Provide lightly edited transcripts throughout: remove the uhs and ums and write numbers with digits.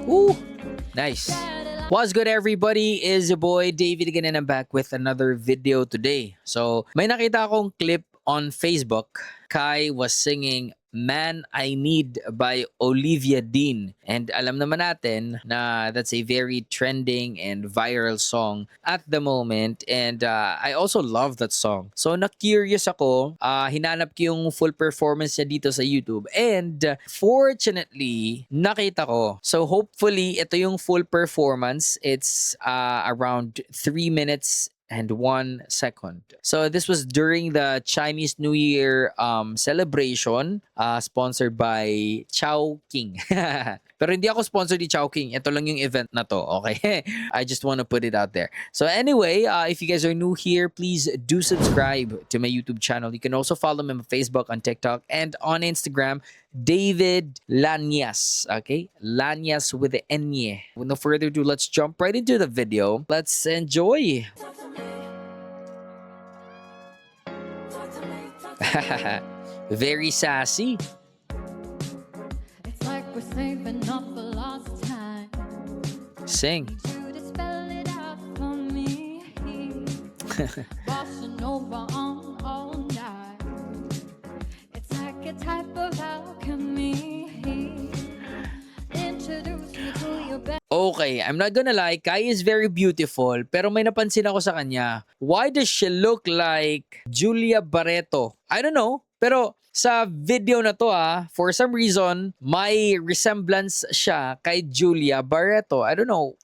Ooh, nice. What's good, everybody? Is your boy David again, and I'm back with another video today. So may nakita akong clip on Facebook. Kai was singing Man I Need by Olivia Dean. And alam naman natin na that's a very trending and viral song at the moment. And I also love that song. So na-curious ako, hinanap ko yung full performance niya dito sa YouTube. And fortunately, nakita ko. So hopefully, ito yung full performance. It's around 3 minutes and 1 second. So this was during the Chinese New Year celebration sponsored by Chowking. Pero hindi ako sponsored ni Chowking. Ito lang yung event na to, okay? I just want to put it out there. So anyway, if you guys are new here, please do subscribe to my YouTube channel. You can also follow me on Facebook, on TikTok, and on Instagram, David Lanyas. Okay? Lanyas with the N-ye. With no further ado, let's jump right into the video. Let's enjoy. Very sassy. It's like we're saving up for lost time. Sing. You to spell it out for me. Bossing over on all night. It's like a type of alchemy. Introduce me to your best. Okay, I'm not gonna lie, Kai is very beautiful, pero may napansin ako sa kanya. Why does she look like Julia Barreto? I don't know, pero sa video na to for some reason, may resemblance siya kay Julia Barreto. I don't know.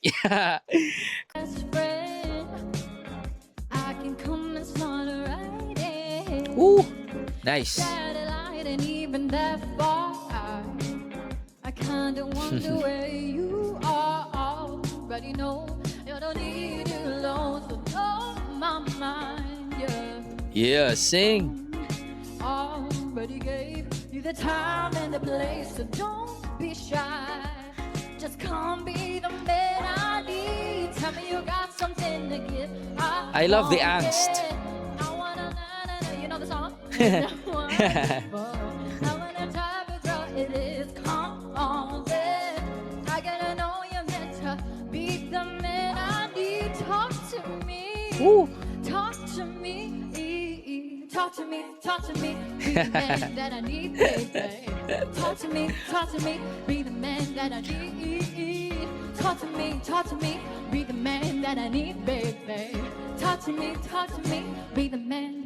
Best friend. I can come and start writing. Ooh, nice. Satellite and even that far. I kinda wonder where you are. Already know you don't need you alone. So know my mind, yeah. Yeah, sing. Already gave you the time and the place, so don't be shy. Just come be the man I need. Tell me you got something to give. I love the want angst. it. I wanna, you know the song? Wonderful. I wanna type of girl it is. Come on, yeah. I gotta know you're meant to be the man I need. Talk to me. Ooh. Talk to me. Talk to me, talk to me, be the man that I need, baby. Talk to me, be the man that I need. Talk to me, be the man that I need, baby. Talk to me, be the man.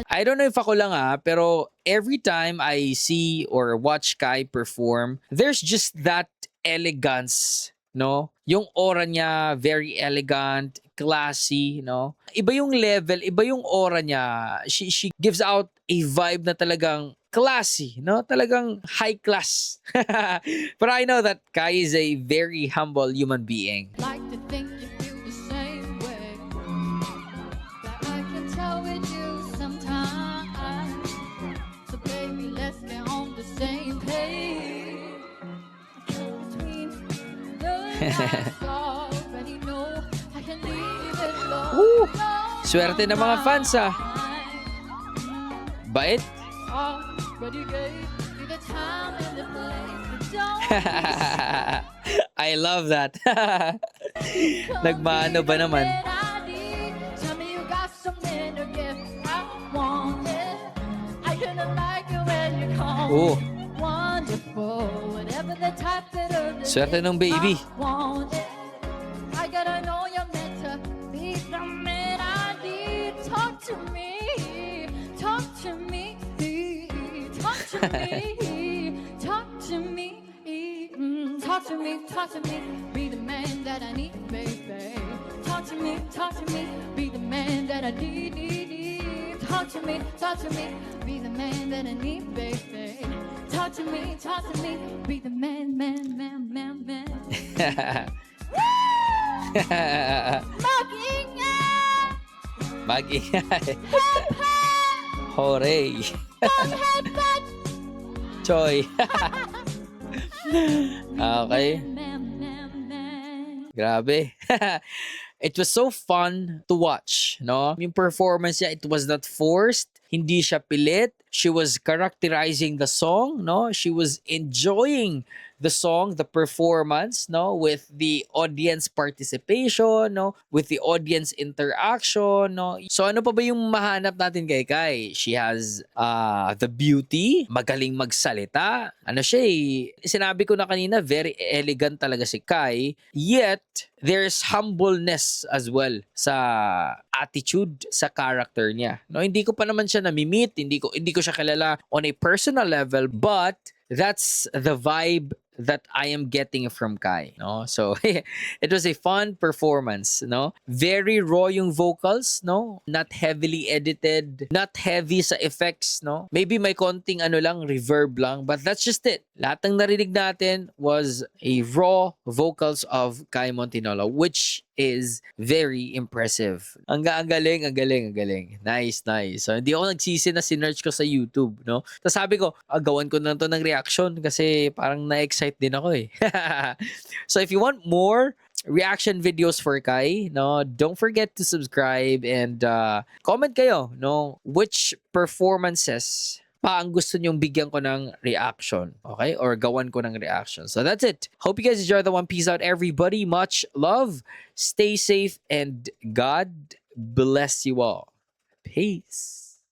I don't know if ako lang pero every time I see or watch Kai perform, there's just that elegance, no? Yung aura niya, very elegant, classy, no? Iba yung level, iba yung aura niya. She gives out a vibe na talagang classy, no? Talagang high class. But I know that Kai is a very humble human being. Like to think you feel the same way. That I can tell with you sometimes. So baby, let's get on the same page. Between the lines, already know I can leave it alone. Woo! Swerte ng mga fans Bait. Already gave you the time and the place. So don't be shy. I love that. Nagmano ba naman? Tell me you got something to give. I want it. I gonna like it when you call Oh. me wonderful. Whatever the type that of the Swerte ng baby. I want it. I gotta know you're meant to be the man I need. Talk to me. Talk to me. Talk to me. Talk to me. Talk to me, be the man that I need, baby. Talk to me, be the man that I need. Talk to me, be the man that I need, baby. Talk to me, be the man. Mag-ingay! Mag-ingay. Hep-hep! Hooray. Hep-hep! Choy. Okay. Grabe. It was so fun to watch, no? Yung performance niya, it was not forced. Hindi siya pilit. She was characterizing the song, no? She was enjoying the song, the performance, no, with the audience participation, no, with the audience interaction, no. So ano pa ba yung mahanap natin kay Kai? She has the beauty, magaling magsalita. Ano siya sinabi ko na kanina, very elegant talaga si Kai. Yet, there's humbleness as well sa attitude, sa character niya. No, hindi ko pa naman siya nami-meet, hindi ko siya kilala on a personal level, but that's the vibe that I am getting from Kai, no? So it was a fun performance, no? Very raw yung vocals, no? Not heavily edited, not heavy sa effects, no? Maybe may konting reverb lang, but that's just it. Lahat ng narinig natin was a raw vocals of Kai Montinola, which is very impressive. Ang galing. Nice. So, hindi ako nagsisi na sinearch ko sa YouTube, no? Tapos sabi ko, gawan ko na to ng reaction kasi parang na-excite din ako So, if you want more reaction videos for Kai, no, don't forget to subscribe and comment kayo, no, which performances pa ang gusto nyong bigyan ko ng reaction, okay? Or gawan ko ng reaction. So that's it. Hope you guys enjoy the one. Peace out, everybody. Much love. Stay safe and God bless you all. Peace.